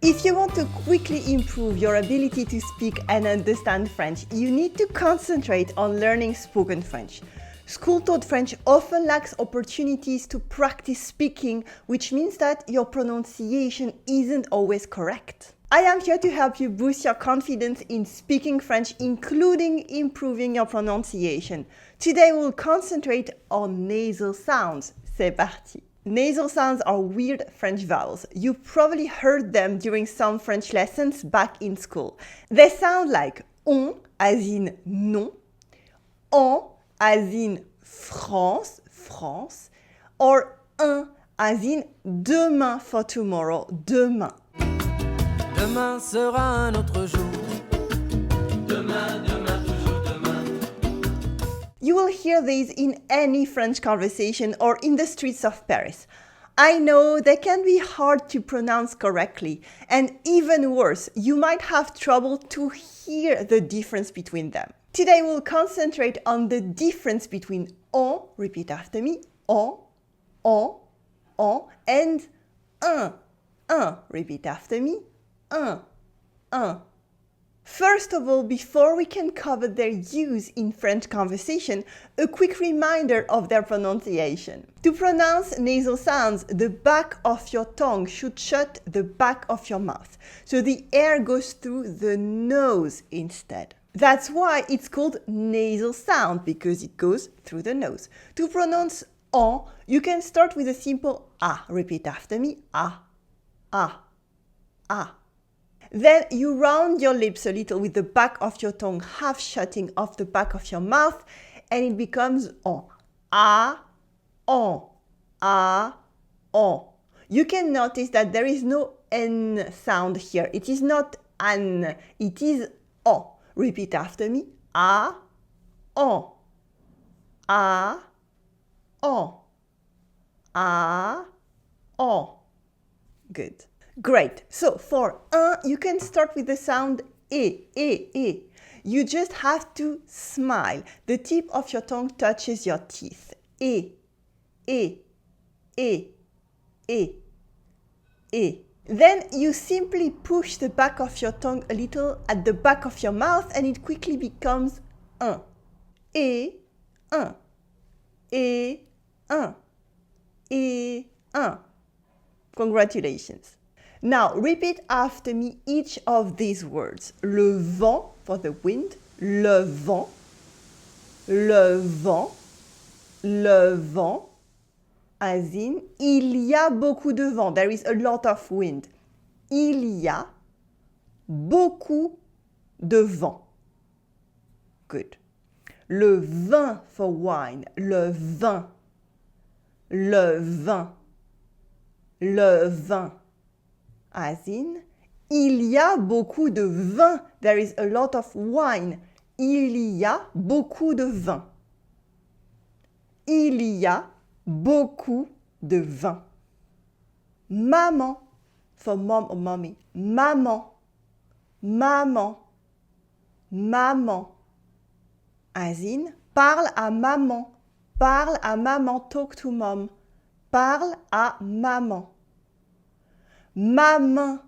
If you want to quickly improve your ability to speak and understand French, you need to concentrate on learning spoken French. School-taught French often lacks opportunities to practice speaking, which means that your pronunciation isn't always correct. I am here to help you boost your confidence in speaking French, including improving your pronunciation. Today we'll concentrate on nasal sounds. C'est parti! Nasal sounds are weird French vowels. You probably heard them during some French lessons back in school. They sound like on as in non, en as in France, France, or un as in demain for tomorrow, demain. Demain sera un autre jour. Demain, demain, toujours demain. You will hear these in any French conversation or in the streets of Paris. I know they can be hard to pronounce correctly, and even worse, you might have trouble to hear the difference between them. Today we'll concentrate on the difference between en, repeat after me, en, and un, repeat after me, un. First of all, before we can cover their use in French conversation, a quick reminder of their pronunciation. To pronounce nasal sounds, the back of your tongue should shut the back of your mouth, so the air goes through the nose instead. That's why it's called nasal sound, because it goes through the nose. To pronounce en, you can start with a simple ah. Repeat after me, ah, ah, ah. Then you round your lips a little with the back of your tongue half shutting off the back of your mouth, and it becomes en. Ah, en, ah, en. You can notice that there is no n sound here. It is not an, it is en. Repeat after me. Ah, en. Ah, en. Ah, en. Good. Great. So for un, you can start with the sound e. You just have to smile. The tip of your tongue touches your teeth. E. Then you simply push the back of your tongue a little at the back of your mouth and it quickly becomes un. Et un. Et un. Et un. Congratulations. Now repeat after me each of these words. Le vent for the wind, le vent, le vent, le vent. As in, il y a beaucoup de vent. There is a lot of wind. Il y a beaucoup de vent. Good. Le vin for wine. Le vin. Le vin. Le vin. As in, il y a beaucoup de vin. There is a lot of wine. Il y a beaucoup de vin. Il y a beaucoup de vin. Maman for mom or mommy. Maman. Maman. Maman. As in, parle à maman. Parle à maman. Talk to mom. Parle à maman. Ma main.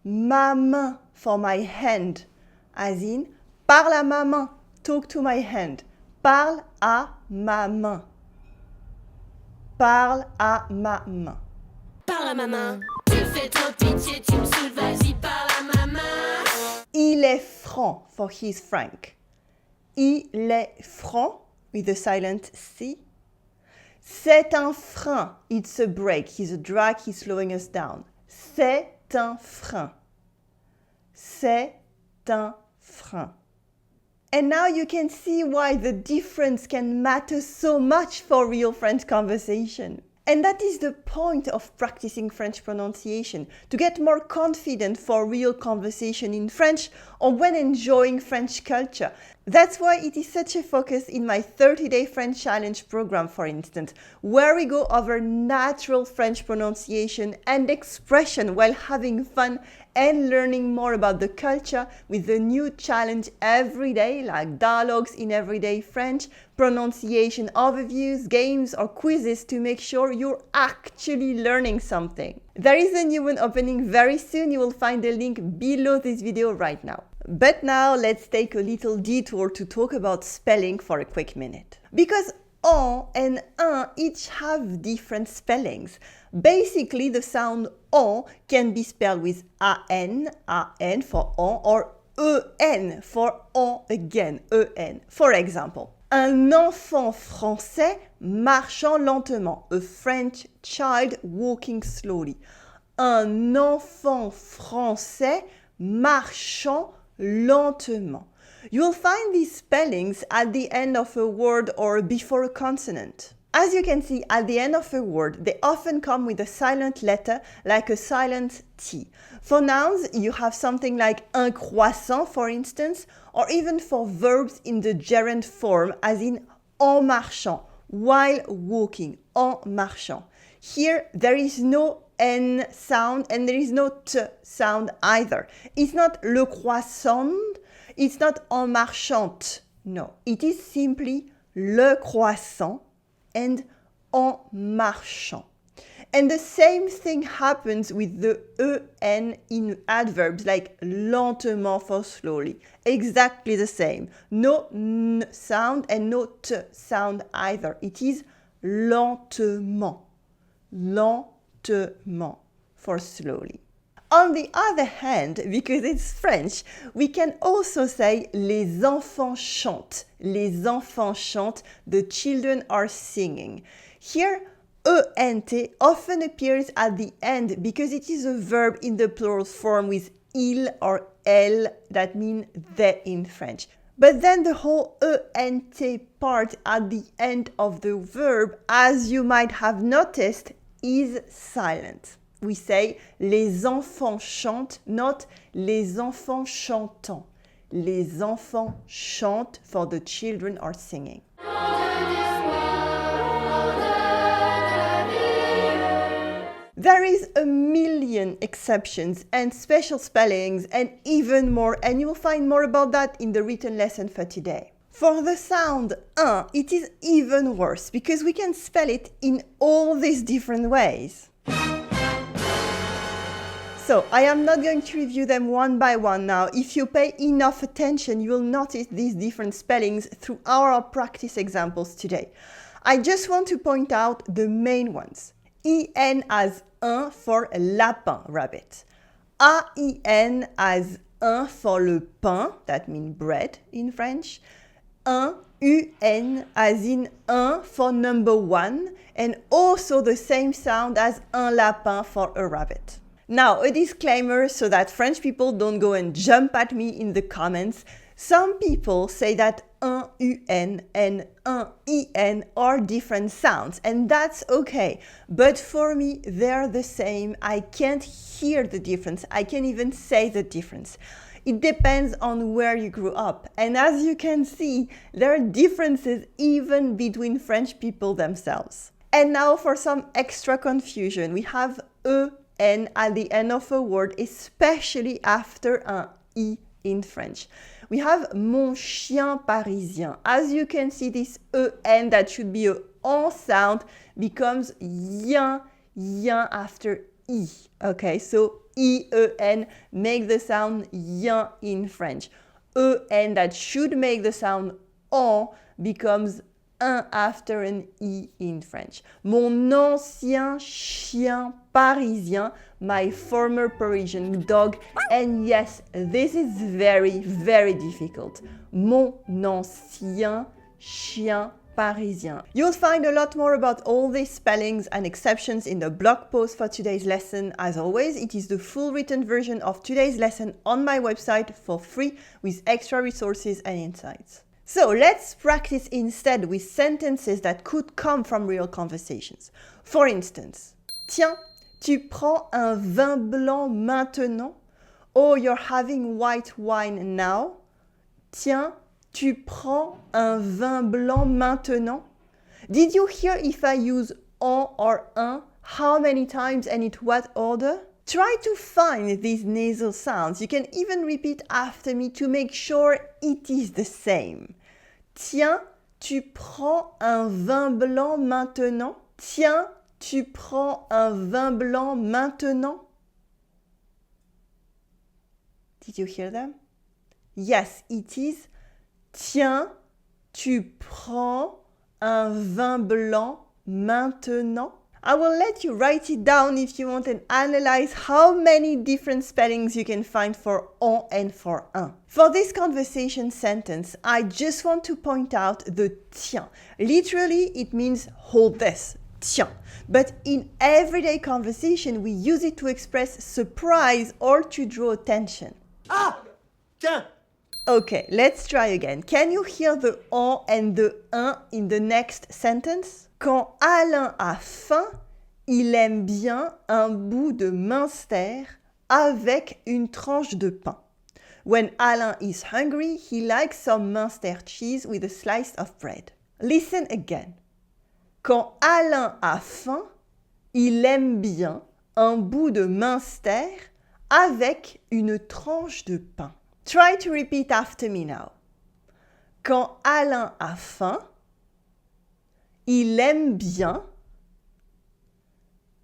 Ma main for my hand. As in, parle à ma main. Talk to my hand. Parle à ma main. Parle à ma main. Parle à ma main. Tu fais trop pitié, tu me saoules, vas-y, parle à ma main. Il est franc for he's frank. Il est franc with the silent C. C'est un frein. It's a brake. He's a drag. He's slowing us down. C'est un frein. C'est un frein. And now you can see why the difference can matter so much for real French conversation. And that is the point of practicing French pronunciation, to get more confident for real conversation in French or when enjoying French culture. That's why it is such a focus in my 30-day French challenge program, for instance, where we go over natural French pronunciation and expression while having fun and learning more about the culture with a new challenge every day, like dialogues in everyday French, pronunciation overviews, games or quizzes to make sure you're actually learning something. There is a new one opening very soon. You will find the link below this video right now. But now let's take a little detour to talk about spelling for a quick minute. Because on and un each have different spellings. Basically, the sound on can be spelled with an for on, or en for on again, en. For example, un enfant français marchant lentement, a French child walking slowly. Un enfant français marchant lentement. You'll find these spellings at the end of a word or before a consonant. As you can see, at the end of a word, they often come with a silent letter, like a silent T. For nouns, you have something like un croissant, for instance, or even for verbs in the gerund form, as in en marchant, while walking, en marchant. Here, there is no N sound and there is no T sound either. It's not le croissant, it's not en marchant. No, it is simply le croissant and en marchant. And the same thing happens with the en in adverbs like lentement for slowly. Exactly the same. No n sound and no t sound either. It is lentement. Lentement for slowly. On the other hand, because it's French, we can also say les enfants chantent. Les enfants chantent, the children are singing. Here, ENT often appears at the end because it is a verb in the plural form with il or elle, that mean they in French. But then the whole ENT part at the end of the verb, as you might have noticed, is silent. We say les enfants chantent, not les enfants chantants. Les enfants chantent, for the children are singing. There is a million exceptions and special spellings and even more, and you will find more about that in the written lesson for today. For the sound un, it is even worse because we can spell it in all these different ways. So, I am not going to review them one by one now. If you pay enough attention, you will notice these different spellings through our practice examples today. I just want to point out the main ones. IN as un for lapin, rabbit. AIN as un for le pain, that means bread in French. UN as in un for number one, and also the same sound as un lapin for a rabbit. Now, a disclaimer so that French people don't go and jump at me in the comments. Some people say that un UN and un IN are different sounds, and that's okay. But for me, they're the same. I can't hear the difference. I can't even say the difference. It depends on where you grew up. And as you can see, there are differences even between French people themselves. And now for some extra confusion, we have EN at the end of a word, especially after un I in French. We have mon chien parisien. As you can see, this EN that should be a on sound becomes yen after I. Okay, so IEN make the sound yen in French. EN that should make the sound on becomes un after an I in French. Mon ancien chien parisien, my former Parisian dog. And yes, this is very, very difficult. Mon ancien chien parisien. You'll find a lot more about all these spellings and exceptions in the blog post for today's lesson. As always, it is the full written version of today's lesson on my website for free with extra resources and insights. So let's practice instead with sentences that could come from real conversations. For instance, tiens, tu prends un vin blanc maintenant? Oh, you're having white wine now? Tiens, tu prends un vin blanc maintenant? Did you hear if I use en or un? How many times and in what order? Try to find these nasal sounds. You can even repeat after me to make sure it is the same. Tiens, tu prends un vin blanc maintenant? Tiens, tu prends un vin blanc maintenant? Did you hear them? Yes, it is. Tiens, tu prends un vin blanc maintenant? I will let you write it down if you want and analyze how many different spellings you can find for en and for un. For this conversation sentence, I just want to point out the tiens. Literally, it means hold this, tiens. But in everyday conversation, we use it to express surprise or to draw attention. Ah! Tiens! Okay, let's try again. Can you hear the en and the un in the next sentence? Quand Alain a faim, il aime bien un bout de minster avec une tranche de pain. When Alain is hungry, he likes some minster cheese with a slice of bread. Listen again. Quand Alain a faim, il aime bien un bout de minster avec une tranche de pain. Try to repeat after me now. Quand Alain a faim, il aime bien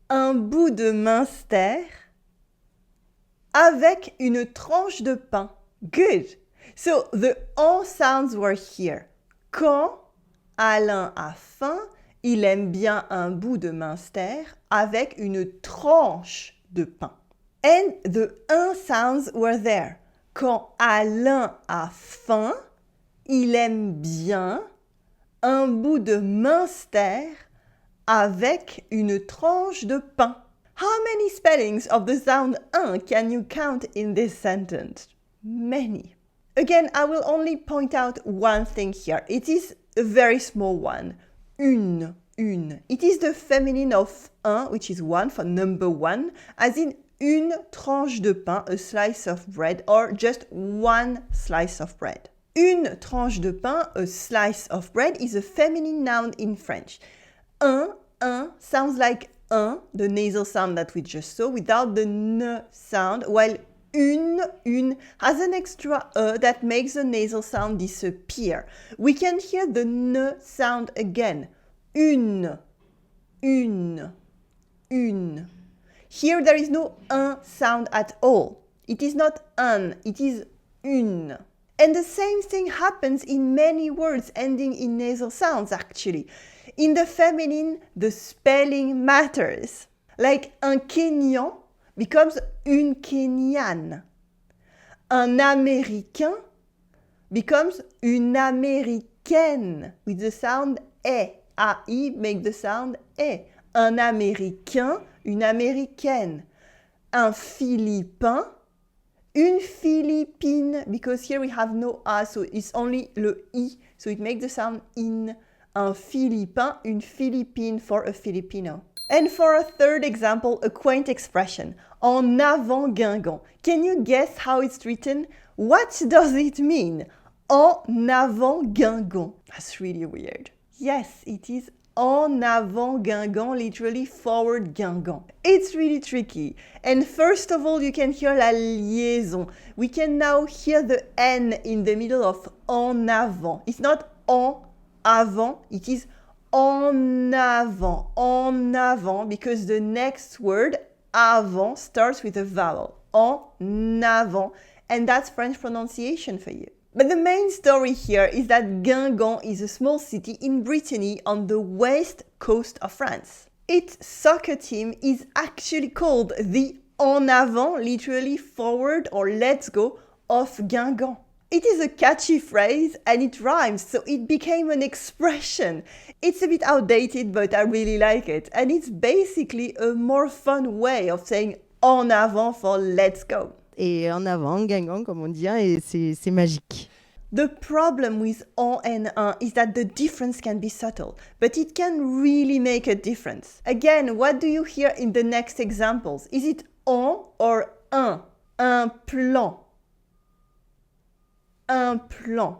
un bout de minster avec une tranche de pain. Good. So the en sounds were here. Quand Alain a faim, il aime bien un bout de minster avec une tranche de pain. And the un sounds were there. Quand Alain a faim, il aime bien un bout de minster avec une tranche de pain. How many spellings of the sound un can you count in this sentence? Many. Again, I will only point out one thing here. It is a very small one. Une. It is the feminine of un, which is one for number one, as in une tranche de pain, a slice of bread, or just one slice of bread. Une tranche de pain, a slice of bread, is a feminine noun in French. Un sounds like un, the nasal sound that we just saw, without the n sound, while une has an extra that makes the nasal sound disappear. We can hear the n sound again. Une. Here there is no un sound at all. It is not un, it is une. And the same thing happens in many words ending in nasal sounds actually. In the feminine, the spelling matters. Like un Kenyan becomes une Kenyane. Un Américain becomes une Américaine with the sound E. A-I make the sound E. Un Américain, une Américaine. Un Philippin, une Philippine, because here we have no A, so it's only le I, so it makes the sound in. Un Philippin, une Philippine for a Filipino. And for a third example, a quaint expression, en avant Guingamp. Can you guess how it's written? What does it mean? En avant Guingamp. That's really weird. Yes, it is en avant Guingamp, literally forward Guingamp. It's really tricky. And first of all, you can hear la liaison. We can now hear the N in the middle of en avant. It's not en avant, it is en avant, because the next word, avant, starts with a vowel. En avant. And that's French pronunciation for you. But the main story here is that Guingamp is a small city in Brittany on the west coast of France. Its soccer team is actually called the En Avant, literally forward or let's go, of Guingamp. It is a catchy phrase and it rhymes, so it became an expression. It's a bit outdated, but I really like it. And it's basically a more fun way of saying en avant for let's go. Et en avant, Guingamp, comme on dit, et c'est magique. The problem with en and un is that the difference can be subtle, but it can really make a difference. Again, what do you hear in the next examples? Is it en or un? Un plan. Un plan.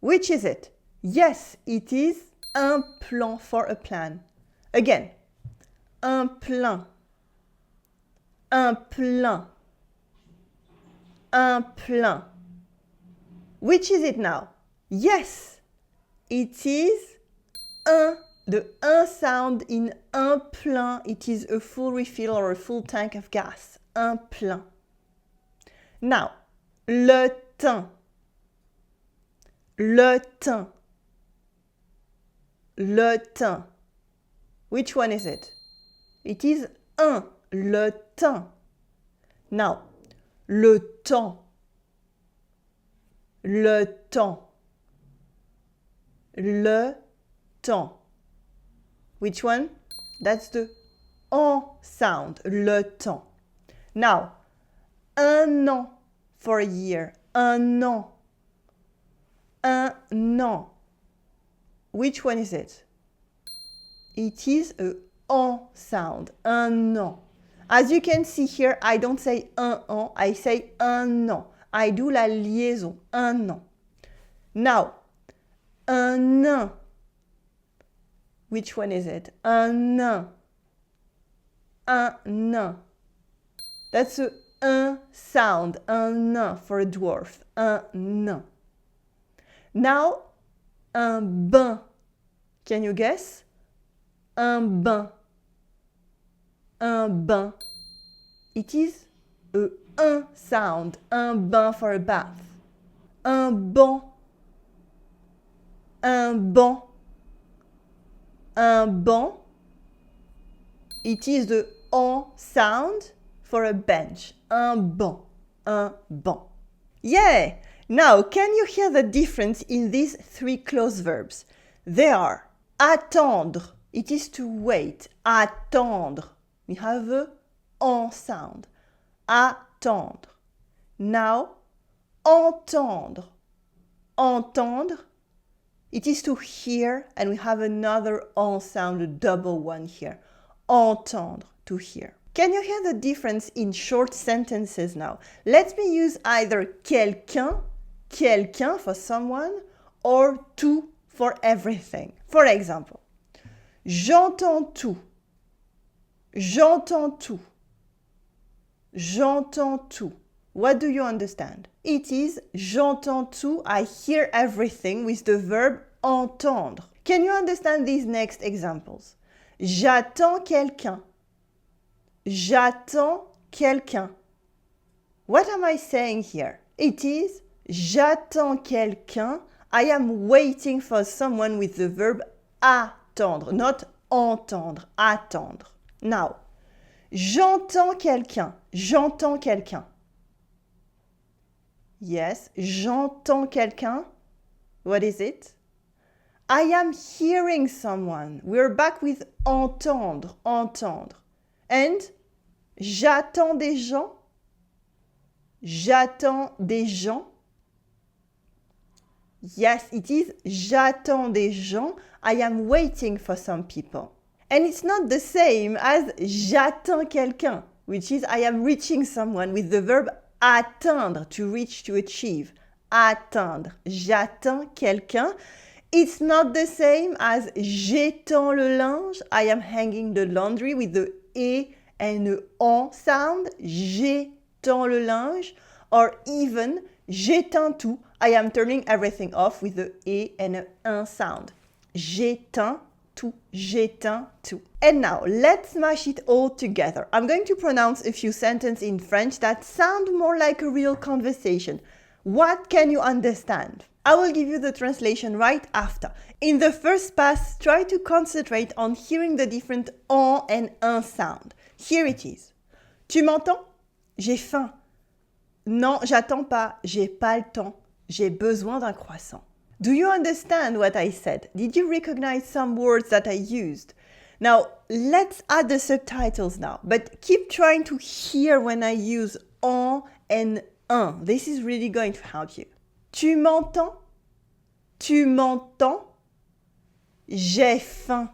Which is it? Yes, it is un plan, for a plan. Again, un plan, un plan, un plan. Which is it now? Yes, it is un. The un sound in un plein, it is a full refill or a full tank of gas. Un plein. Now, le teint. Le teint. Le teint. Which one is it? It is un. Le teint. Now, le temps. Le temps. Le temps. Which one? That's the en sound, le temps. Now, un an for a year, un an. Un an. Which one is it? It is a en sound, un an. As you can see here, I don't say un an, I say un an. I do la liaison, un an. Now, un nain. Which one is it? Un nain. Un nain. That's a un sound, un nain for a dwarf. Un nain. Now, un bain. Can you guess? Un bain. Un bain. It is a un sound, un bain for a bath. Un banc. Un banc. Un banc. It is the en sound for a bench. Un banc. Un banc. Yeah! Now, can you hear the difference in these three clause verbs? They are attendre. It is to wait. Attendre. We have a en sound. Attendre. Now, entendre. Entendre. It is to hear, and we have another en sound, a double one here. Entendre, to hear. Can you hear the difference in short sentences now? Let me use either quelqu'un, quelqu'un for someone, or tout for everything. For example, j'entends tout. J'entends tout. J'entends tout. What do you understand? It is j'entends tout, I hear everything with the verb entendre. Can you understand these next examples? J'attends quelqu'un. J'attends quelqu'un. What am I saying here? It is j'attends quelqu'un. I am waiting for someone with the verb attendre, not entendre, attendre. Now, j'entends quelqu'un. J'entends quelqu'un. Yes, j'entends quelqu'un. What is it? I am hearing someone. We're back with entendre, entendre. And j'attends des gens. J'attends des gens. Yes, it is j'attends des gens. I am waiting for some people. And it's not the same as j'attends quelqu'un, which is I am reaching someone with the verb atteindre, to reach, to achieve. Atteindre. J'attends quelqu'un. It's not the same as j'étends le linge. I am hanging the laundry with the e and the en sound. J'étends le linge. Or even j'éteins tout. I am turning everything off with the e and the un sound. J'éteins tout. J'éteins tout. And now, let's smash it all together. I'm going to pronounce a few sentences in French that sound more like a real conversation. What can you understand? I will give you the translation right after. In the first pass, try to concentrate on hearing the different en and un sound. Here it is. Tu m'entends? J'ai faim. Non, j'attends pas. J'ai pas le temps. J'ai besoin d'un croissant. Do you understand what I said? Did you recognize some words that I used? Now, let's add the subtitles now, but keep trying to hear when I use en and un. This is really going to help you. Tu m'entends? Tu m'entends? J'ai faim.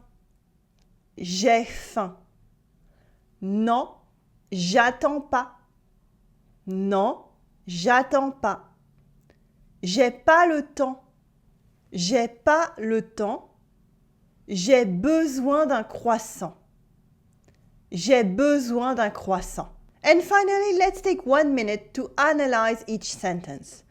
J'ai faim. Non, j'attends pas. Non, j'attends pas. J'ai pas le temps. J'ai pas le temps. J'ai besoin d'un croissant. J'ai besoin d'un croissant. And finally, let's take 1 minute to analyze each sentence.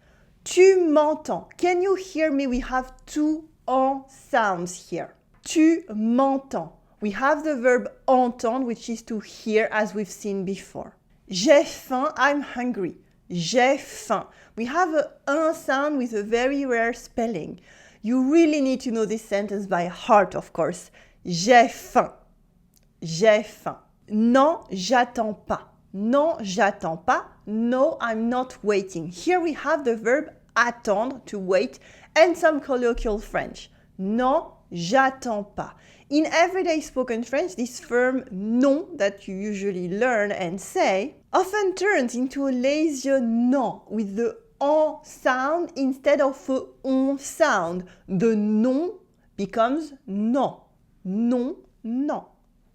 Tu m'entends. Can you hear me? We have 2 en sounds here. Tu m'entends. We have the verb entendre, which is to hear, as we've seen before. J'ai faim. I'm hungry. J'ai faim. We have un sound with a very rare spelling. You really need to know this sentence by heart, of course. J'ai faim. J'ai faim. Non, j'attends pas. Non, j'attends pas. No, I'm not waiting. Here we have the verb attendre, to wait, and some colloquial French. Non, j'attends pas. In everyday spoken French, this firm non that you usually learn and say often turns into a lazier non with the en sound instead of a on sound. The non becomes non. Non, non.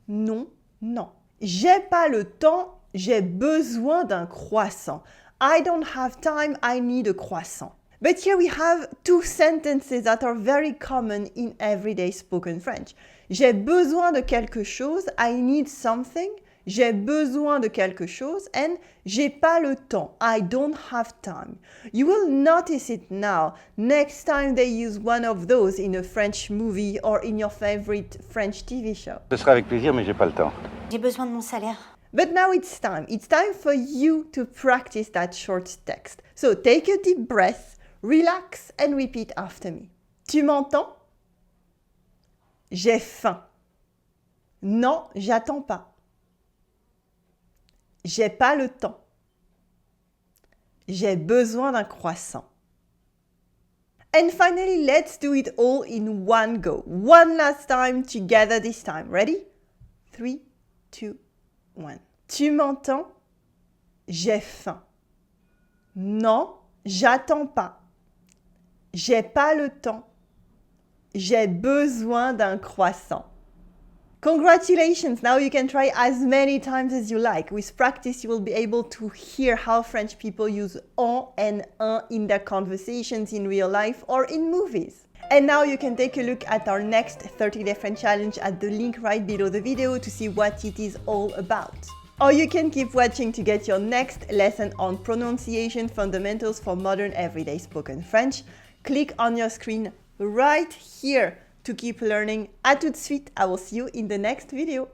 Non, non. J'ai pas le temps, j'ai besoin d'un croissant. I don't have time, I need a croissant. But here we have 2 sentences that are very common in everyday spoken French. J'ai besoin de quelque chose, I need something. J'ai besoin de quelque chose, and j'ai pas le temps, I don't have time. You will notice it now. Next time they use one of those in a French movie or in your favorite French TV show. Ce sera avec plaisir, mais j'ai pas le temps. J'ai besoin de mon salaire. But now it's time. It's time for you to practice that short text. So take a deep breath, relax, and repeat after me. Tu m'entends? J'ai faim. Non, j'attends pas. J'ai pas le temps. J'ai besoin d'un croissant. And finally, let's do it all in one go. One last time together this time. Ready? 3, 2, 1. Tu m'entends? J'ai faim. Non, j'attends pas. J'ai pas le temps. J'ai besoin d'un croissant. Congratulations! Now you can try as many times as you like. With practice, you will be able to hear how French people use en and un in their conversations in real life or in movies. And now you can take a look at our next 30-day French challenge at the link right below the video to see what it is all about. Or you can keep watching to get your next lesson on pronunciation fundamentals for modern everyday spoken French. Click on your screen right here to keep learning. À tout de suite. I will see you in the next video.